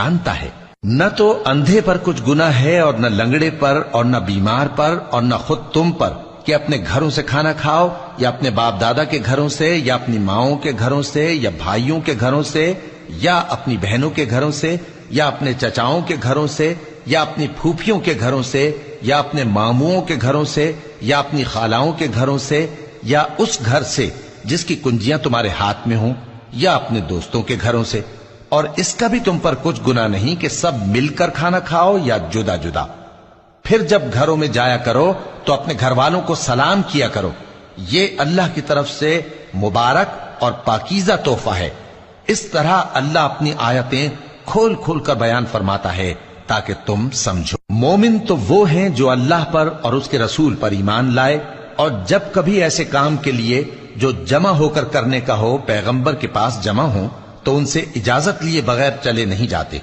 جانتا ہے۔ نہ تو اندھے پر کچھ گناہ ہے اور نہ لنگڑے پر اور نہ بیمار پر اور نہ خود تم پر کہ اپنے گھروں سے کھانا کھاؤ، یا اپنے باپ دادا کے گھروں سے، یا اپنی ماؤں کے گھروں سے، یا بھائیوں کے گھروں سے، یا اپنی بہنوں کے گھروں سے، یا اپنے چچاؤں کے گھروں سے، یا اپنی پھوپھیوں کے گھروں سے، یا اپنے ماموؤں کے گھروں سے، یا اپنی خالاؤں کے گھروں سے، یا اس گھر سے جس کی کنجیاں تمہارے ہاتھ میں ہوں، یا اپنے دوستوں کے گھروں سے۔ اور اس کا بھی تم پر کچھ گناہ نہیں کہ سب مل کر کھانا کھاؤ یا جدا جدا۔ پھر جب گھروں میں جایا کرو تو اپنے گھر والوں کو سلام کیا کرو، یہ اللہ کی طرف سے مبارک اور پاکیزہ تحفہ ہے۔ اس طرح اللہ اپنی آیتیں کھول کھول کر بیان فرماتا ہے تاکہ تم سمجھو۔ مومن تو وہ ہیں جو اللہ پر اور اس کے رسول پر ایمان لائے، اور جب کبھی ایسے کام کے لیے جو جمع ہو کر کرنے کا ہو پیغمبر کے پاس جمع ہوں تو ان سے اجازت لیے بغیر چلے نہیں جاتے۔